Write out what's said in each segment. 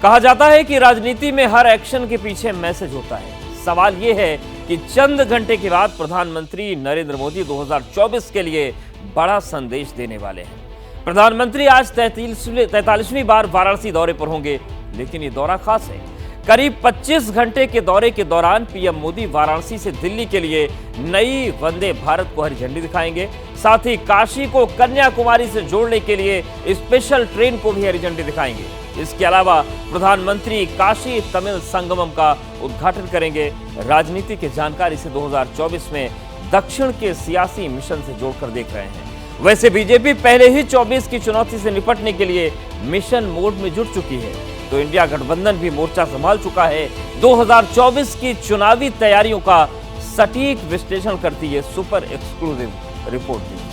कहा जाता है कि राजनीति में हर एक्शन के पीछे मैसेज होता है। सवाल यह है कि चंद घंटे के बाद प्रधानमंत्री नरेंद्र मोदी 2024 के लिए बड़ा संदेश देने वाले हैं। प्रधानमंत्री आज 43वीं बार वाराणसी दौरे पर होंगे, लेकिन ये दौरा खास है। करीब 25 घंटे के दौरे के दौरान पीएम मोदी वाराणसी से दिल्ली के लिए नई वंदे भारत को हरी झंडी दिखाएंगे। साथ ही काशी को कन्याकुमारी से जोड़ने के लिए स्पेशल ट्रेन को भी हरी झंडी दिखाएंगे। इसके अलावा प्रधानमंत्री काशी तमिल संगमम का उद्घाटन करेंगे। राजनीति की जानकारी से 2024 में दक्षिण के सियासी मिशन से जोड़कर देख रहे हैं। वैसे बीजेपी पहले ही 24 की चुनौती से निपटने के लिए मिशन मोड में जुट चुकी है, तो इंडिया गठबंधन भी मोर्चा संभाल चुका है। 2024 की चुनावी तैयारियों का सटीक विश्लेषण करती है सुपर एक्सक्लूसिव रिपोर्ट दी।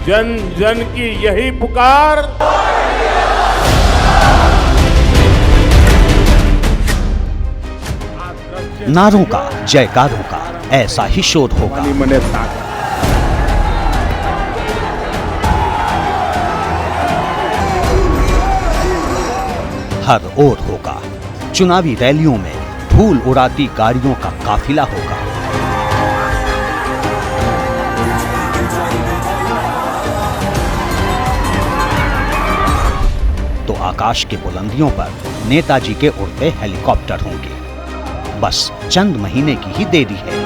जन जन की यही पुकार, नारों का, जयकारों का ऐसा ही शोध होगा। हर ओर होगा। चुनावी रैलियों में धूल उड़ाती गाड़ियों का काफिला होगा। तो आकाश के बुलंदियों पर नेताजी के उड़ते हेलीकॉप्टर होंगे। बस चंद महीने की ही देरी है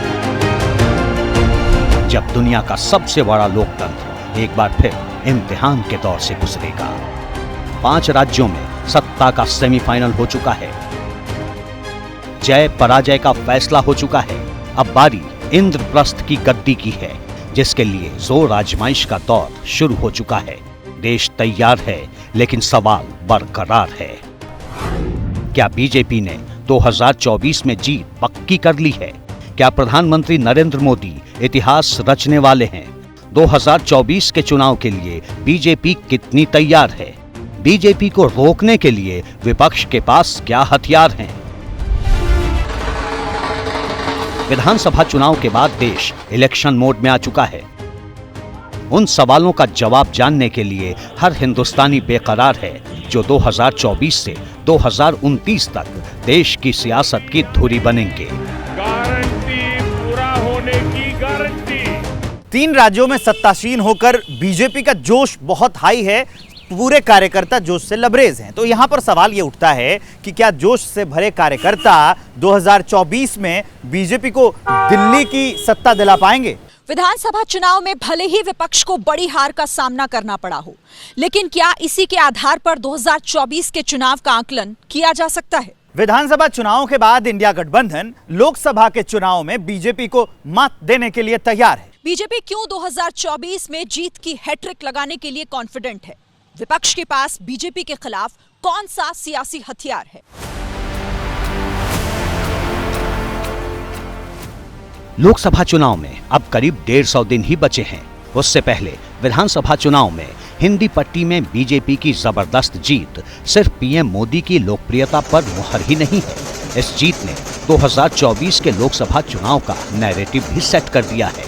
जब दुनिया का सबसे बड़ा लोकतंत्र एक बार फिर इम्तिहान के दौर से गुजरेगा। 5 राज्यों में सत्ता का सेमीफाइनल हो चुका है। जय पराजय का फैसला हो चुका है। अब बारी इंद्रप्रस्थ की गद्दी की है, जिसके लिए जोर आजमाइश का दौर शुरू हो चुका है। देश तैयार है, लेकिन सवाल बरकरार है। क्या बीजेपी ने 2024 में जीत पक्की कर ली है? क्या प्रधानमंत्री नरेंद्र मोदी इतिहास रचने वाले हैं? 2024 के चुनाव के लिए बीजेपी कितनी तैयार है? बीजेपी को रोकने के लिए विपक्ष के पास क्या हथियार हैं? विधानसभा चुनाव के बाद देश इलेक्शन मोड में आ चुका है। उन सवालों का जवाब जानने के लिए हर हिंदुस्तानी बेकरार है जो 2024 से 2029 तक देश की सियासत की धुरी बनेंगे। गारंटी पूरा होने की गारंटी। 3 राज्यों में सत्तासीन होकर बीजेपी का जोश बहुत हाई है। पूरे कार्यकर्ता जोश से लबरेज हैं। तो यहां पर सवाल यह उठता है कि क्या जोश से भरे कार्यकर्ता 2024 में बीजेपी को दिल्ली की सत्ता दिला पाएंगे? विधानसभा चुनाव में भले ही विपक्ष को बड़ी हार का सामना करना पड़ा हो, लेकिन क्या इसी के आधार पर 2024 के चुनाव का आकलन किया जा सकता है? विधानसभा चुनाव के बाद इंडिया गठबंधन लोकसभा के चुनाव में बीजेपी को मात देने के लिए तैयार है। बीजेपी क्यों 2024 में जीत की हैट्रिक लगाने के लिए कॉन्फिडेंट है? विपक्ष के पास बीजेपी के खिलाफ कौन सा सियासी हथियार है? लोकसभा चुनाव में अब करीब 150 दिन ही बचे हैं। उससे पहले विधानसभा चुनाव में हिंदी पट्टी में बीजेपी की जबरदस्त जीत सिर्फ पीएम मोदी की लोकप्रियता पर मुहर ही नहीं है। इस जीत ने 2024 के लोकसभा चुनाव का नैरेटिव भी सेट कर दिया है।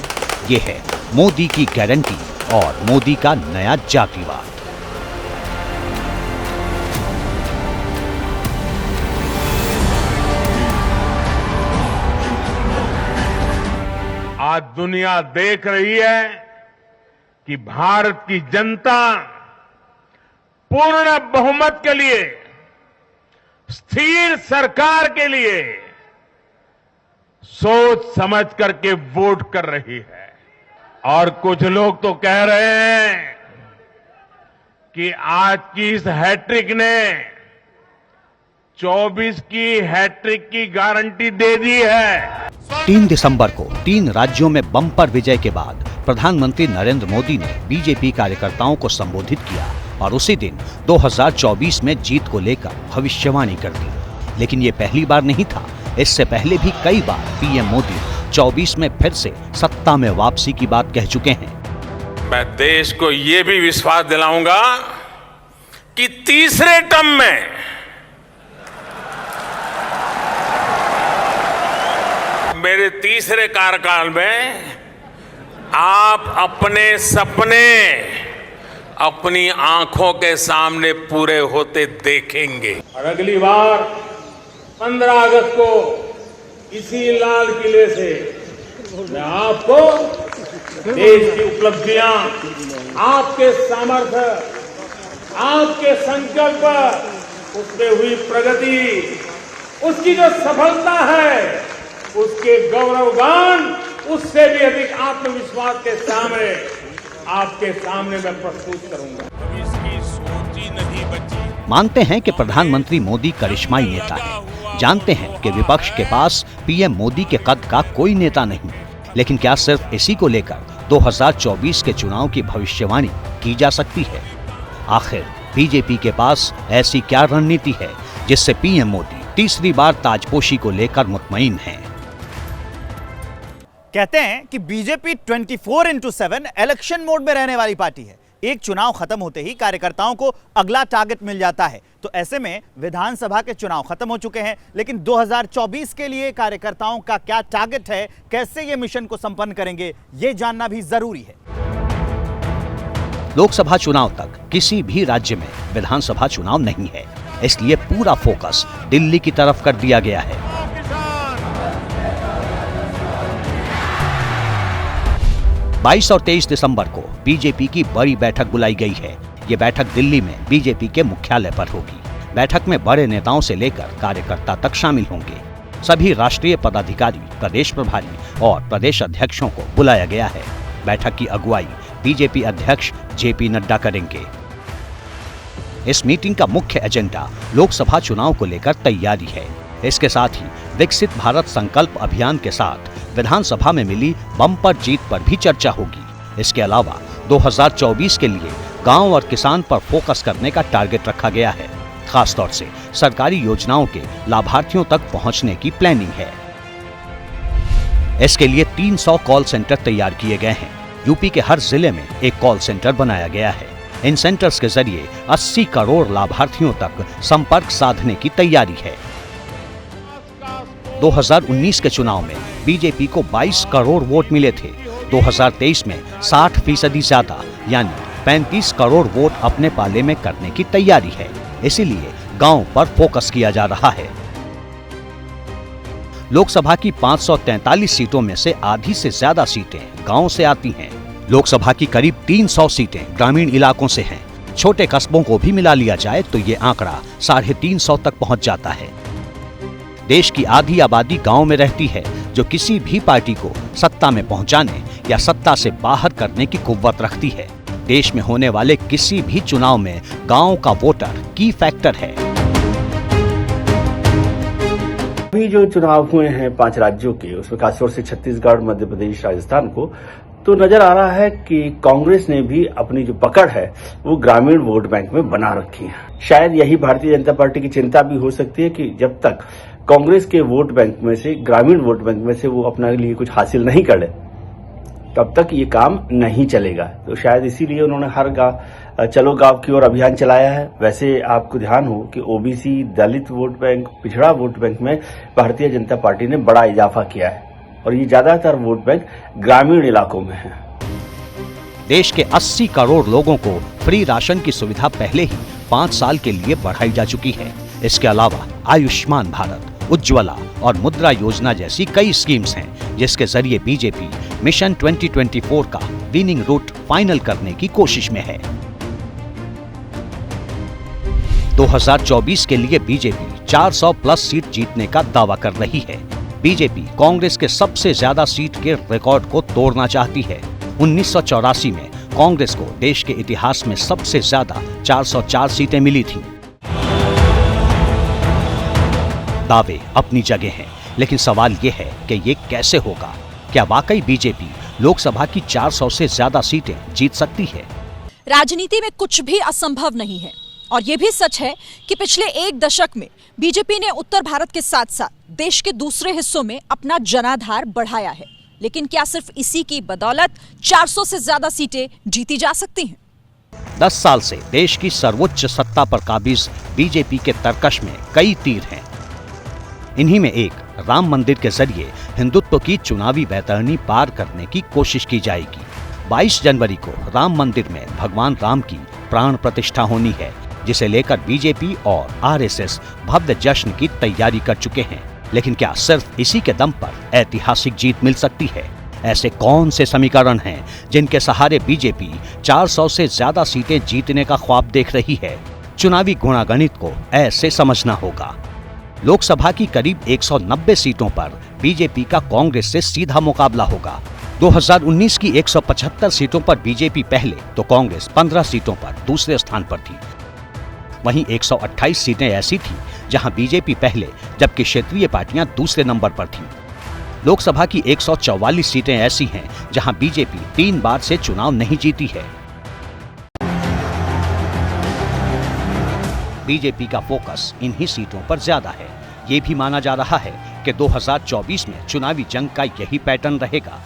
ये है मोदी की गारंटी और मोदी का नया जातिवाद। आज दुनिया देख रही है कि भारत की जनता पूर्ण बहुमत के लिए, स्थिर सरकार के लिए सोच समझ करके वोट कर रही है। और कुछ लोग तो कह रहे हैं कि आज की इस हैट्रिक ने 24 की हैट्रिक की गारंटी दे दी है। 3 दिसंबर को 3 राज्यों में बम्पर विजय के बाद प्रधानमंत्री नरेंद्र मोदी ने बीजेपी कार्यकर्ताओं को संबोधित किया और उसी दिन 2024 में जीत को लेकर भविष्यवाणी कर दी। लेकिन ये पहली बार नहीं था। इससे पहले भी कई बार पीएम मोदी 24 में फिर से सत्ता में वापसी की बात कह चुके हैं। मैं देश को ये भी विश्वास दिलाऊंगा कि तीसरे टर्म में मेरे तीसरे कार्यकाल में आप अपने सपने अपनी आंखों के सामने पूरे होते देखेंगे। और अगली बार 15 अगस्त को इसी लाल किले से मैं आपको देश की उपलब्धियां, आपके सामर्थ्य, आपके संकल्प, उसमें हुई प्रगति, उसकी जो सफलता है, उसके गौरवगान, उससे भी अधिक आत्मविश्वास के सामने आपके सामने मैं प्रस्तुत करूंगा। अब इसकी सोच ही नहीं बची। मानते हैं कि प्रधानमंत्री मोदी करिश्माई नेता है, जानते हैं कि विपक्ष के पास पीएम मोदी के कद का कोई नेता नहीं, लेकिन क्या सिर्फ इसी को लेकर 2024 के चुनाव की भविष्यवाणी की जा सकती है? आखिर बीजेपी के पास ऐसी क्या रणनीति है जिससे पीएम मोदी तीसरी बार ताजपोशी को लेकर मुतमईन हैं? कहते हैं कि बीजेपी 24/7 इलेक्शन मोड में रहने वाली पार्टी है। एक चुनाव खत्म होते ही कार्यकर्ताओं को अगला टारगेट मिल जाता है। तो ऐसे में विधानसभा के चुनाव खत्म हो चुके हैं, लेकिन 2024 के लिए कार्यकर्ताओं का क्या टारगेट है, कैसे ये मिशन को संपन्न करेंगे, ये जानना भी जरूरी है। लोकसभा चुनाव तक किसी भी राज्य में विधानसभा चुनाव नहीं है, इसलिए पूरा फोकस दिल्ली की तरफ कर दिया गया है। 22 और 23 दिसंबर को बीजेपी की बड़ी बैठक बुलाई गई है। ये बैठक दिल्ली में बीजेपी के मुख्यालय पर होगी। बैठक में बड़े नेताओं से लेकर कार्यकर्ता तक शामिल होंगे। सभी राष्ट्रीय पदाधिकारी, प्रदेश प्रभारी और प्रदेश अध्यक्षों को बुलाया गया है। बैठक की अगुवाई बीजेपी अध्यक्ष जेपी नड्डा करेंगे। इस मीटिंग का मुख्य एजेंडा लोकसभा चुनाव को लेकर तैयारी है। इसके साथ ही विकसित भारत संकल्प अभियान के साथ विधानसभा में मिली बम्पर जीत पर भी चर्चा होगी। इसके अलावा 2024 के लिए गांव और किसान पर फोकस करने का टारगेट रखा गया है। खासतौर से सरकारी योजनाओं के लाभार्थियों तक पहुंचने की प्लानिंग है। इसके लिए 300 कॉल सेंटर तैयार किए गए हैं। यूपी के हर जिले में एक कॉल सेंटर बनाया गया है। इन सेंटर्स के जरिए 80 करोड़ लाभार्थियों तक संपर्क साधने की तैयारी है। 2019 के चुनाव में बीजेपी को 22 करोड़ वोट मिले थे। 2023 में 60% ज्यादा यानी 35 करोड़ वोट अपने पाले में करने की तैयारी है। इसीलिए गांव पर फोकस किया जा रहा है। लोकसभा की 543 सीटों में से आधी से ज्यादा सीटें गांव से आती हैं। लोकसभा की करीब 300 सीटें ग्रामीण इलाकों से हैं। छोटे कस्बों को भी मिला लिया जाए तो ये आंकड़ा 350 तक पहुंच जाता है। देश की आधी आबादी गांव में रहती है, जो किसी भी पार्टी को सत्ता में पहुंचाने या सत्ता से बाहर करने की कुव्वत रखती है। देश में होने वाले किसी भी चुनाव में गांव का वोटर की फैक्टर है। अभी जो चुनाव हुए हैं 5 राज्यों के, उसमें खासतौर से छत्तीसगढ़, मध्य प्रदेश, राजस्थान को, तो नजर आ रहा है कि कांग्रेस ने भी अपनी जो पकड़ है वो ग्रामीण वोट बैंक में बना रखी है। शायद यही भारतीय जनता पार्टी की चिंता भी हो सकती है कि जब तक कांग्रेस के वोट बैंक में से, ग्रामीण वोट बैंक में से वो अपने लिए कुछ हासिल नहीं कर ले, तब तक ये काम नहीं चलेगा। तो शायद इसीलिए उन्होंने हर गांव चलो गांव की ओर अभियान चलाया है। वैसे आपको ध्यान हो कि ओबीसी, दलित वोट बैंक, पिछड़ा वोट बैंक में भारतीय जनता पार्टी ने बड़ा इजाफा किया है और ये ज्यादातर वोट बैंक ग्रामीण इलाकों में है। देश के 80 करोड़ लोगों को फ्री राशन की सुविधा पहले ही 5 साल के लिए बढ़ाई जा चुकी है। इसके अलावा आयुष्मान भारत, उज्ज्वला और मुद्रा योजना जैसी कई स्कीम्स हैं, जिसके जरिए बीजेपी मिशन 2024 का विनिंग रूट फाइनल करने की कोशिश में है। 2024 के लिए बीजेपी 400 प्लस सीट जीतने का दावा कर रही है। बीजेपी कांग्रेस के सबसे ज्यादा सीट के रिकॉर्ड को तोड़ना चाहती है। 1984 में कांग्रेस को देश के इतिहास में सबसे ज्यादा 404 सीटें मिली थीं। दावे अपनी जगह हैं, लेकिन सवाल ये है कि ये कैसे होगा? क्या वाकई बीजेपी लोकसभा की 400 से ज्यादा सीटें जीत सकती है? राजनीति में कुछ भी असंभव नहीं है और ये भी सच है कि पिछले 1 दशक में बीजेपी ने उत्तर भारत के साथ साथ देश के दूसरे हिस्सों में अपना जनाधार बढ़ाया है। लेकिन क्या सिर्फ इसी की बदौलत 400 से ज्यादा सीटें जीती जा सकती हैं? 10 साल से देश की सर्वोच्च सत्ता पर काबिज बीजेपी के तरकश में कई तीर हैं। इन्हीं में एक राम मंदिर के जरिए हिंदुत्व की चुनावी बैतरणी पार करने की कोशिश की जाएगी। 22 जनवरी को राम मंदिर में भगवान राम की प्राण प्रतिष्ठा होनी है, जिसे लेकर बीजेपी और आरएसएस भव्य जश्न की तैयारी कर चुके हैं। लेकिन क्या सिर्फ इसी के दम पर ऐतिहासिक जीत मिल सकती है? ऐसे कौन से समीकरण हैं जिनके सहारे बीजेपी 400 से ज्यादा सीटें जीतने का ख्वाब देख रही है? चुनावी गुणागणित को ऐसे समझना होगा। लोकसभा की करीब 190 सीटों पर बीजेपी का कांग्रेस से सीधा मुकाबला होगा। 2019 की 175 सीटों पर बीजेपी पहले तो कांग्रेस 15 सीटों पर दूसरे स्थान पर थी। वहीं 128 सीटें ऐसी थीं जहां बीजेपी पहले जबकि क्षेत्रीय पार्टियां दूसरे नंबर पर थीं। लोकसभा की 144 सीटें ऐसी हैं जहां बीजेपी 3 बार से चुनाव नहीं जीती है। बीजेपी का फोकस इन्हीं सीटों पर ज्यादा है। ये भी माना जा रहा है कि 2024 में चुनावी जंग का यही पैटर्न रहेगा।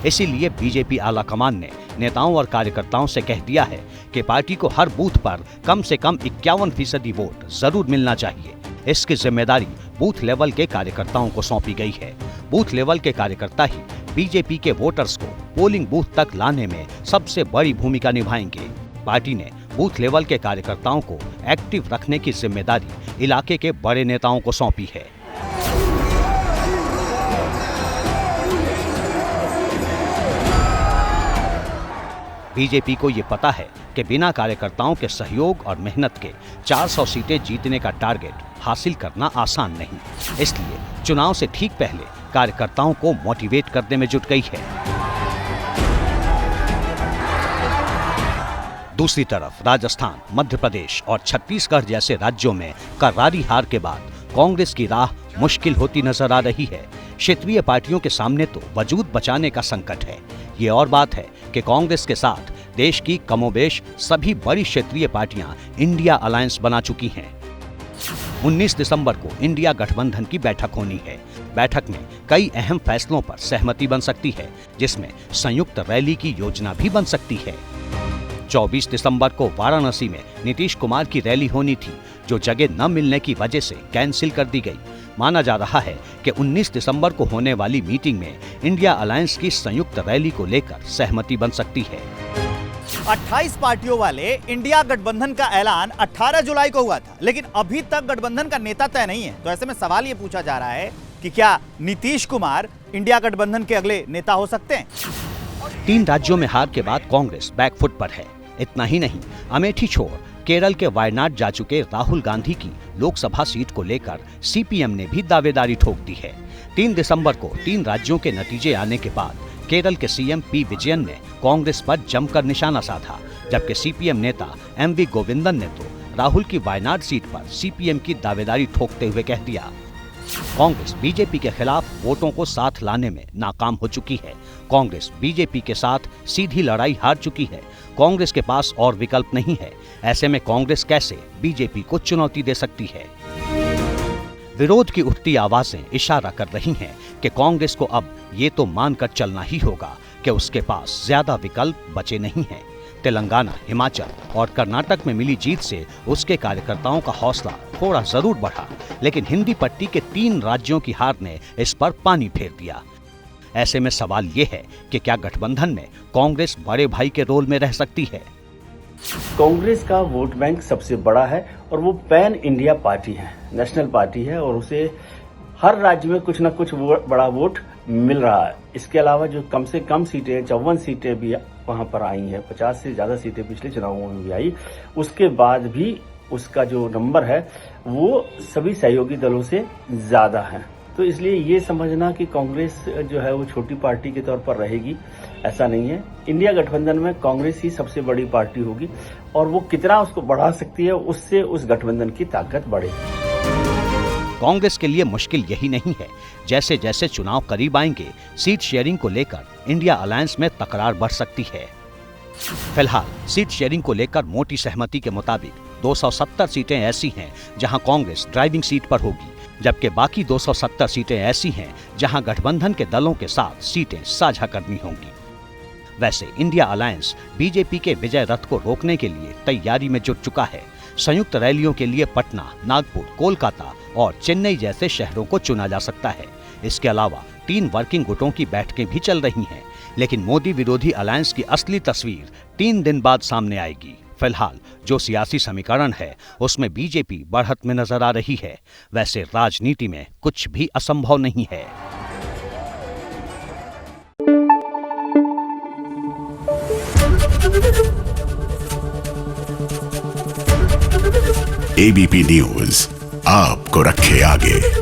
इसीलिए बीजेपी आलाकमान ने नेताओं और कार्यकर्ताओं से कह दिया है कि पार्टी को हर बूथ पर कम से कम 51% वोट जरूर मिलना चाहिए। इसकी जिम्मेदारी बूथ लेवल के कार्यकर्ताओं को सौंपी गई है। बूथ लेवल के कार्यकर्ता ही बीजेपी के वोटर्स को पोलिंग बूथ तक लाने में सबसे बड़ी भूमिका निभाएंगे। पार्टी ने बूथ लेवल के कार्यकर्ताओं को एक्टिव रखने की जिम्मेदारी इलाके के बड़े नेताओं को सौंपी है। बीजेपी को ये पता है कि बिना कार्यकर्ताओं के सहयोग और मेहनत के 400 सीटें जीतने का टारगेट हासिल करना आसान नहीं। इसलिए चुनाव से ठीक पहले कार्यकर्ताओं को मोटिवेट करने में जुट गई है। दूसरी तरफ राजस्थान, मध्य प्रदेश और छत्तीसगढ़ जैसे राज्यों में करारी हार के बाद कांग्रेस की राह मुश्किल होती नजर आ रही है। क्षेत्रीय पार्टियों के सामने तो वजूद बचाने का संकट है। ये और बात है कि कांग्रेस के साथ देश की कमोबेश सभी बड़ी क्षेत्रीय पार्टियां इंडिया अलायंस बना चुकी हैं। 19 दिसंबर को इंडिया गठबंधन की बैठक होनी है। बैठक में कई अहम फैसलों पर सहमति बन सकती है, जिसमें संयुक्त रैली की योजना भी बन सकती है। 24 दिसंबर को वाराणसी में नीतीश कुमार की रैली होनी थी, जो जगह न मिलने की वजह से कैंसिल कर दी गई। माना जा रहा है कि 19 दिसंबर को होने वाली मीटिंग में इंडिया अलायंस की संयुक्त रैली को लेकर सहमति बन सकती है। 28 पार्टियों वाले इंडिया गठबंधन का ऐलान 18 जुलाई को हुआ था, लेकिन अभी तक गठबंधन का नेता तय नहीं है। तो ऐसे में सवाल ये पूछा जा रहा है कि क्या नीतीश कुमार इंडिया गठबंधन के अगले नेता हो सकते हैं? 3 राज्यों में हार के बाद कांग्रेस बैकफुट पर है। इतना ही नहीं, अमेठी छोड़ केरल के वायनाड जा चुके राहुल गांधी की लोकसभा सीट को लेकर सीपीएम ने भी दावेदारी ठोक दी है। 3 दिसंबर को 3 राज्यों के नतीजे आने के बाद केरल के सीएम पी विजयन ने कांग्रेस पर जमकर निशाना साधा, जबकि सीपीएम नेता एमवी गोविंदन ने तो राहुल की वायनाड सीट पर सीपीएम की दावेदारी ठोकते हुए कह दिया, कांग्रेस बीजेपी के खिलाफ वोटों को साथ लाने में नाकाम हो चुकी है। कांग्रेस बीजेपी के साथ सीधी लड़ाई हार चुकी है। कांग्रेस के पास और विकल्प नहीं है। ऐसे में कांग्रेस कैसे बीजेपी को चुनौती दे सकती है? विरोध की उठती आवाजें इशारा कर रही हैं कि कांग्रेस को अब ये तो मानकर चलना ही होगा कि उसके पास ज्यादा विकल्प बचे नहीं हैं। तेलंगाना, हिमाचल और कर्नाटक में मिली जीत से उसके कार्यकर्ताओं का हौसला थोड़ा जरूर बढ़ा, लेकिन हिंदी पट्टी के 3 राज्यों की हार ने इस पर पानी फेर दिया। ऐसे में सवाल ये है कि क्या गठबंधन में कांग्रेस बड़े भाई के रोल में रह सकती है? कांग्रेस का वोट बैंक सबसे बड़ा है और वो पैन इंडिया पार्टी है, नेशनल पार्टी है और उसे हर राज्य में कुछ न कुछ बड़ा वोट मिल रहा है। इसके अलावा जो कम से कम सीटें 54 सीटें भी वहां पर आई हैं, 50 से ज्यादा सीटें पिछले चुनावों में भी आई, उसके बाद भी उसका जो नंबर है वो सभी सहयोगी दलों से ज्यादा है। तो इसलिए ये समझना कि कांग्रेस जो है वो छोटी पार्टी के तौर पर रहेगी, ऐसा नहीं है। इंडिया गठबंधन में कांग्रेस ही सबसे बड़ी पार्टी होगी और वो कितना उसको बढ़ा सकती है, उससे उस गठबंधन की ताकत बढ़ेगी। कांग्रेस के लिए मुश्किल यही नहीं है। जैसे जैसे चुनाव करीब आएंगे, सीट शेयरिंग को लेकर इंडिया अलायंस में तकरार बढ़ सकती है। फिलहाल सीट शेयरिंग को लेकर मोटी सहमति के मुताबिक 270 सीटें ऐसी हैं जहां कांग्रेस ड्राइविंग सीट पर होगी, जबकि बाकी 270 सीटें ऐसी हैं जहां गठबंधन के दलों के साथ सीटें साझा करनी होंगी। वैसे इंडिया अलायंस बीजेपी के विजय रथ को रोकने के लिए तैयारी में जुट चुका है। संयुक्त रैलियों के लिए पटना, नागपुर, कोलकाता और चेन्नई जैसे शहरों को चुना जा सकता है। इसके अलावा 3 वर्किंग गुटों की बैठकें भी चल रही हैं, लेकिन मोदी विरोधी अलायंस की असली तस्वीर 3 दिन बाद सामने आएगी। फिलहाल जो सियासी समीकरण है उसमें बीजेपी बढ़त में नजर आ रही है। वैसे राजनीति में कुछ भी असंभव नहीं है। एबीपी न्यूज आपको रखे आगे।